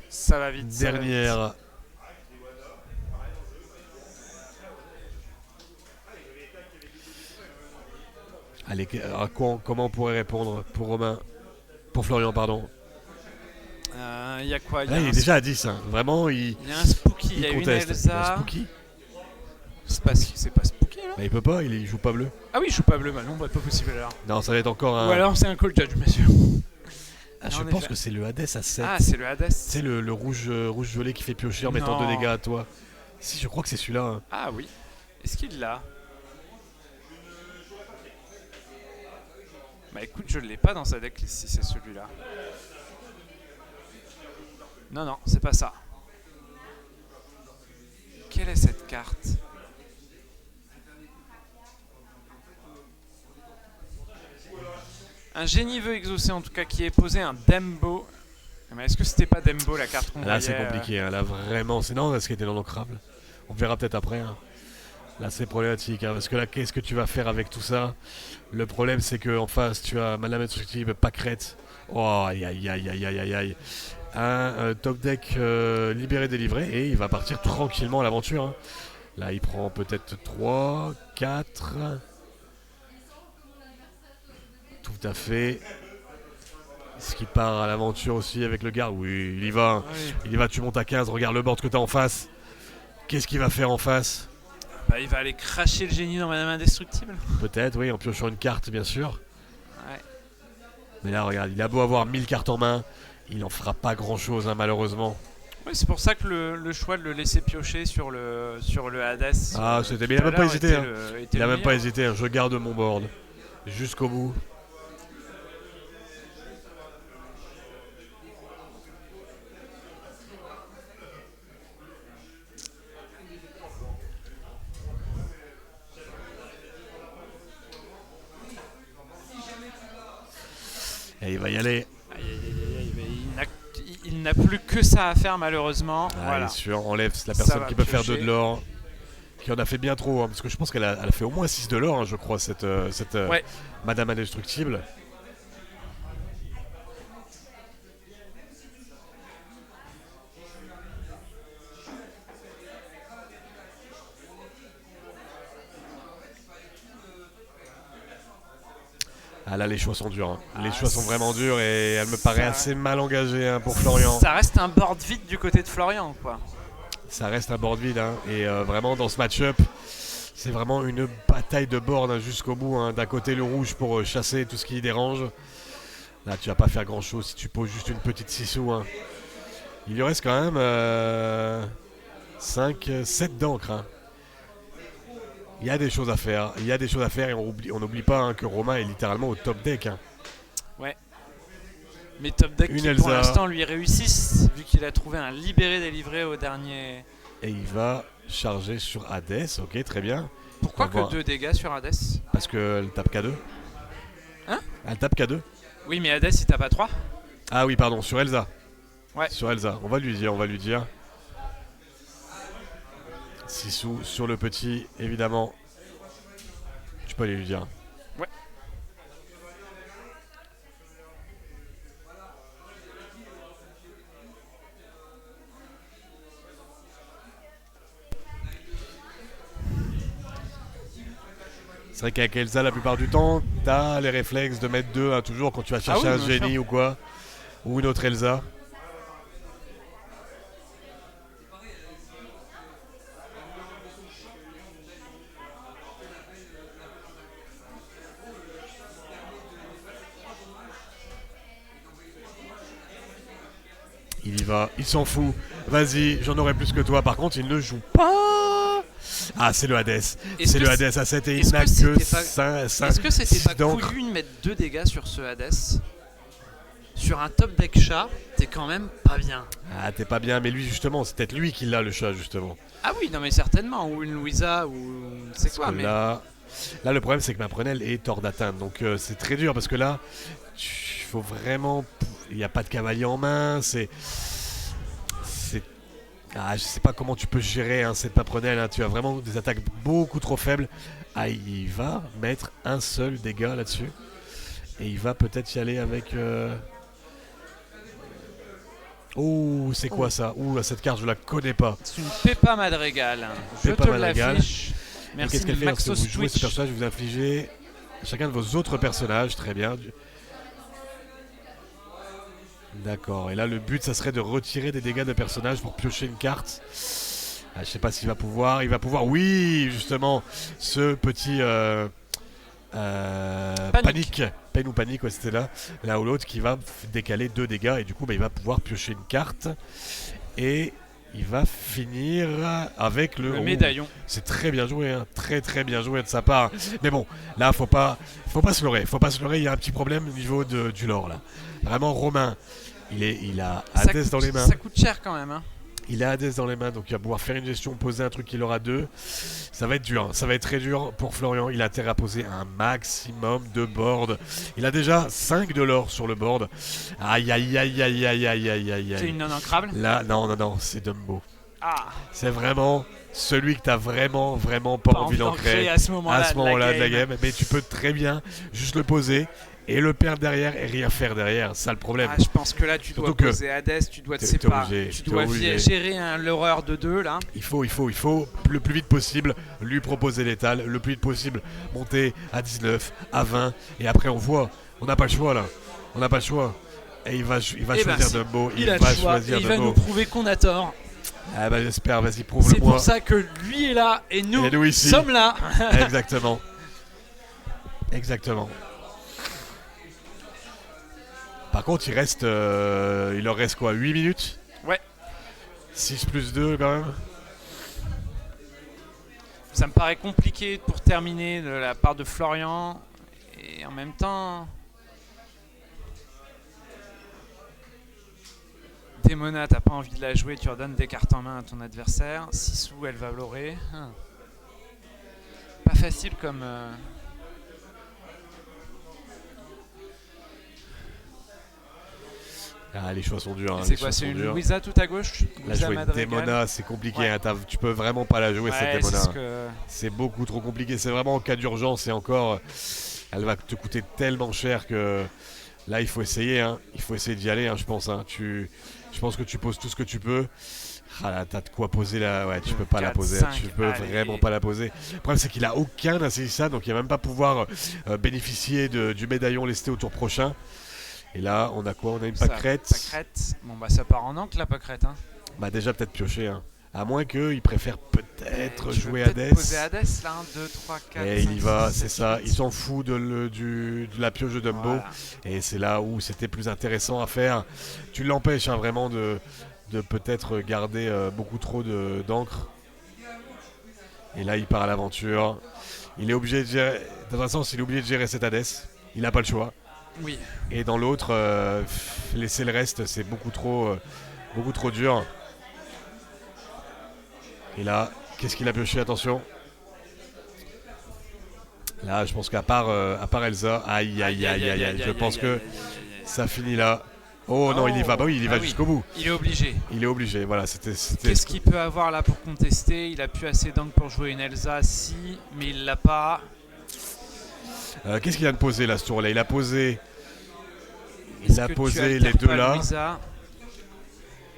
ça va vite. ça va vite. dernière. Allez, comment on pourrait répondre pour Romain? Pour Florian, pardon. Il y a quoi? Là, il est déjà à 10. Hein. Vraiment, il y a un Spooky, il y a une conteste. Il a Elsa. Spooky. C'est pas Spooky là? Mais il peut pas, il joue pas bleu. Ah oui, je suis pas bleu, bah non, bah pas possible alors. Non, ça va être encore un. Ou alors c'est un call judge, monsieur. Ah, je en pense effet. que c'est le Hades à 7. Ah, c'est le Hades. C'est le rouge violet qui fait piocher en mettant Non. 2 dégâts à toi. Si, je crois que c'est celui-là. Hein. Ah oui. Est-ce qu'il l'a? Bah écoute, je l'ai pas dans sa deck si c'est celui-là. Non, non, c'est pas ça. Quelle est cette carte? Un génie veut exaucer, en tout cas, qui est posé un Dembo. Mais est-ce que c'était pas Dembo la carte qu'on Là, voyait c'est compliqué. Hein. Là, vraiment. C'est non, ce qui était non ancrable. On verra peut-être après. Hein. Là, c'est problématique. Hein, parce que là, qu'est-ce que tu vas faire avec tout ça? Le problème, c'est qu'en face, tu as Madame Instructive, Pâquerette. Oh, aïe, aïe, aïe, aïe, aïe, aïe, aïe. Un top deck libéré, délivré. Et il va partir tranquillement à l'aventure. Hein. Là, il prend peut-être 3, 4. Tout à fait. Est-ce qu'il part à l'aventure aussi avec le garde? Oui, il y va. Oui. Il y va, tu montes à 15, regarde le board que tu as en face. Qu'est-ce qu'il va faire en face? Bah, il va aller cracher le génie dans Madame Indestructible. Peut-être, oui, en piochant une carte, bien sûr. Ouais. Mais là, regarde, il a beau avoir 1000 cartes en main, il n'en fera pas grand-chose, hein, malheureusement. Oui, c'est pour ça que le choix de le laisser piocher sur le Hades. Ah, c'était bien, il tout n'a à même pas l'heure hésité. était Hein. était Il n'a le même pas meilleur. hésité, hein. Je garde mon board jusqu'au bout. Et il va y aller. Aïe, aïe, aïe, aïe, mais il n'a plus que ça à faire malheureusement. Ah, Voilà. il est sûr, on enlève la Ça personne va qui peut faire 2 de piocher. l'or. Qui en a fait bien trop, hein, parce que je pense qu'elle a fait au moins 6 de l'or, hein, je crois, cette Ouais. Madame Indestructible. Ah là, les choix sont durs. Hein. Les Ah, choix sont vraiment durs et elle me paraît ça- assez mal engagée hein, pour Florian. Ça reste un board vide du côté de Florian, quoi. Ça reste un board vide. Hein, et vraiment, dans ce match-up, c'est vraiment une bataille de board hein, jusqu'au bout. Hein. D'un côté, le rouge pour chasser tout ce qui dérange. Là, tu vas pas faire grand-chose si tu poses juste une petite 6 sous. Hein. Il lui reste quand même 5, 7 d'encre. Hein. Il y a des choses à faire. Il y a des choses à faire et on n'oublie pas hein, que Romain est littéralement au top deck. Hein. Mais top deck Une qui pour Elsa. l'instant lui réussissent, vu qu'il a trouvé un libéré délivré au dernier. Et il va charger sur Hades, ok, très bien. Pourquoi On va voir. que 2 dégâts sur Hades? Parce qu'elle tape K2. Hein? Elle tape K2. Oui, mais Hades il tape à 3. Ah oui, pardon, sur Elsa. Ouais. Sur Elsa, on va lui dire. Sissou sur le petit, évidemment. Tu peux aller lui dire. Ouais. C'est vrai qu'avec Elsa, la plupart du temps, t'as les réflexes de mettre 2 toujours quand tu vas chercher oui, un bien génie ou quoi. Ou une autre Elsa. Il y va, il s'en fout. Vas-y, j'en aurai plus que toi. Par contre, il ne joue pas. Ah, c'est le Hades. C'est le Hades à 7 et il n'a que 5. Est-ce que c'était pas couillu de mettre 2 dégâts sur ce Hades? Sur un top deck chat, t'es quand même pas bien. Ah, t'es pas bien, mais lui, justement, c'est peut-être lui qui l'a, le chat, justement. Ah oui, non mais certainement, ou une Louisa, ou c'est quoi, mais... Là, le problème, c'est que ma prunelle est hors d'atteinte. Donc, c'est très dur parce que là, il faut vraiment. Il n'y a pas de cavalier en main. Ah, je sais pas comment tu peux gérer cette paprenelle. Hein. Tu as vraiment des attaques beaucoup trop faibles. Ah, il va mettre un seul dégât là-dessus. Et il va peut-être y aller avec. Oh, c'est quoi ça? Ouh, cette carte, je la connais pas. C'est une Peppa Madrigal. Je Peppa te Madrigal. l'affiche. Et Merci qu'est-ce qu'elle fait lorsque Maxos vous jouez ce Twitch. personnage? Vous infligez chacun de vos autres personnages. Très bien. D'accord. Et là, le but, ça serait de retirer des dégâts de personnages pour piocher une carte. Ah, je sais pas s'il va pouvoir. Il va pouvoir. Oui, justement, ce petit panique. Peine ou panique, ouais, c'était là. Là ou l'autre qui va décaler 2 dégâts et du coup, il va pouvoir piocher une carte et il va finir avec le médaillon. C'est très bien joué, hein. Très très bien joué de sa part. Mais bon, là, faut pas se leurrer. Faut pas se leurrer. Il y a un petit problème au niveau du lore là. Vraiment, Romain, il a Hades dans les mains. Ça coûte cher quand même. Hein. Il a Hades dans les mains, donc il va pouvoir faire une gestion, poser un truc qu'il aura 2. Ça va être dur, hein. Ça va être très dur pour Florian. Il a intérêt à poser un maximum de board. Il a déjà 5 de l'or sur le board. Aïe aïe aïe aïe aïe aïe aïe aïe. C'est une non-ancrable. Là, non, c'est Dumbo. Ah. C'est vraiment celui que t'as vraiment pas envie d'ancrer à ce moment-là de la game. Mais tu peux très bien juste le poser et le perdre derrière et rien faire derrière. C'est ça le problème. Ah, je pense que là tu dois poser Hades, tu dois te séparer. Tu dois gérer l'horreur de 2 là. Il faut le plus vite possible lui proposer l'étal, le plus vite possible monter à 19, à 20 et après on voit. On n'a pas le choix là. On n'a pas le choix. Et il va choisir Dumbo. Il va nous prouver qu'on a tort. Ah bah j'espère, vas-y, prouve-le-moi. C'est pour ça que lui est là et nous ici. sommes là. Exactement. Par contre, il leur reste quoi, 8 minutes? Ouais. 6 plus 2 quand même. Ça me paraît compliqué pour terminer de la part de Florian. Et en même temps... Démona, t'as pas envie de la jouer, tu redonnes des cartes en main à ton adversaire. Sissou, elle va valorer. Pas facile comme... Ah, les choix sont durs. Hein, c'est quoi, c'est une Louisa tout à gauche? La jouer Démona, c'est compliqué. Ouais. Hein, tu peux vraiment pas la jouer cette Démona. C'est beaucoup trop compliqué. C'est vraiment en cas d'urgence et encore, elle va te coûter tellement cher que là, il faut essayer. Hein. Il faut essayer d'y aller, hein, je pense. Hein. Je pense que tu poses tout ce que tu peux. Ah là, t'as de quoi poser là. Ouais, tu peux pas 4, la poser. 5, tu peux vraiment pas la poser. Le problème, c'est qu'il a aucun insaisissable, donc il va même pas pouvoir bénéficier du médaillon lesté au tour prochain. Et là, on a quoi? On a une pâquerette. Bon, bah ça part en encre la pâquerette. Hein. Bah, déjà, peut-être piocher. Hein. À moins qu'il préfère peut-être jouer Hades. Poser Hades là, 1, 2, 3, 4. Et 5, il y va, 6, c'est 7, ça. 8. Il s'en fout de la pioche de Dumbo. Voilà. Et c'est là où c'était plus intéressant à faire. Tu l'empêches hein, vraiment de peut-être garder beaucoup trop d'encre. Et là, il part à l'aventure. Il est obligé de gérer. De toute façon, il est obligé de gérer cet Hades. Il n'a pas le choix. Oui. Et dans l'autre, laisser le reste, c'est beaucoup trop dur. Et là, qu'est-ce qu'il a pioché? Attention. Là, je pense qu'à part Elsa, aïe, je pense que ça finit là. Oh non, il y va, bah oui, il y va oui. jusqu'au bout. Il est obligé. Il est obligé, voilà, c'était. Qu'est-ce qu'il peut avoir là pour contester? Il a plus assez d'angle pour jouer une Elsa, si, mais il l'a pas. Qu'est-ce qu'il vient de poser là, ce tour-là? Il a posé Est-ce que tu les deux altères pas là. Louisa?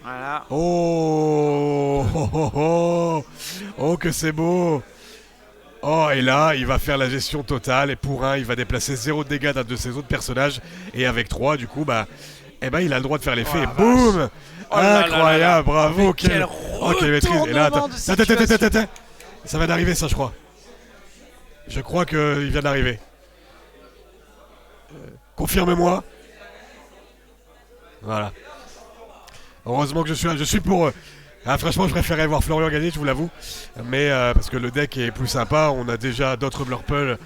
Voilà. Oh, que c'est beau. Oh, et là, il va faire la gestion totale. Et pour 1, il va déplacer 0 de dégâts d'un de ses autres personnages. Et avec 3, du coup, il a le droit de faire l'effet. Oh, boum. Oh là là Incroyable, là là. bravo. Quel quelle maîtrise. Et là, retournement de situation. attends. Ça va d'arriver, ça, je crois. Je crois qu'il vient d'arriver. Confirme-moi. Voilà. Heureusement que je suis là. Je suis pour eux. Franchement, je préférais voir Florian gagner, je vous l'avoue. Mais parce que le deck est plus sympa. On a déjà d'autres Blurple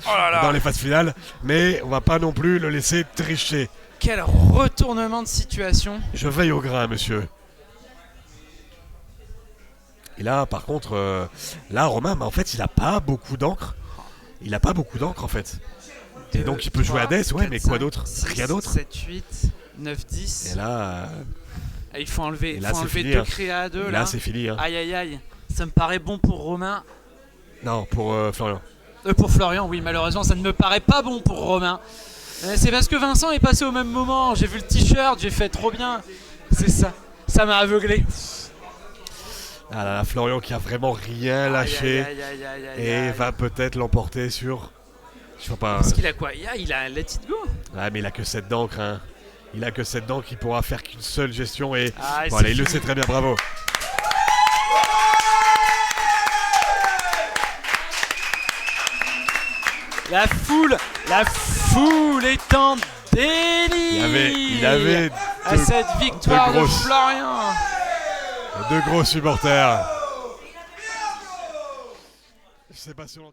dans les phases finales. Mais on va pas non plus le laisser tricher. Quel retournement de situation. Je veille au grain, monsieur. Et là, par contre, Romain, en fait, il a pas beaucoup d'encre. Il a pas beaucoup d'encre, en fait. Et donc, il peut jouer Hades, ouais, 4, mais quoi 5, d'autre? 6, Rien d'autre. 7, 8, 9, 10. Et là, Il faut enlever, et là, c'est fini, 2 hein. créas à 2 là, c'est fini. Hein. Aïe. Ça me paraît bon pour Romain. Non, pour Florian. Pour Florian, oui, malheureusement, ça ne me paraît pas bon pour Romain. C'est parce que Vincent est passé au même moment. J'ai vu le t-shirt, j'ai fait trop bien. C'est ça. Ça m'a aveuglé. Ah là là, Florian qui a vraiment rien lâché. Et va peut-être l'emporter sur. Je sais pas. Est-ce qu'il a quoi? Il a Let It Go. Ah, mais il a que 7 d'encre. Hein. Il a que 7 d'encre, il pourra faire qu'une seule gestion. Et voilà, il le sait très bien, bravo. La foule est en délire. Il avait à cette victoire de Florian. 2 gros supporters. Je sais pas si on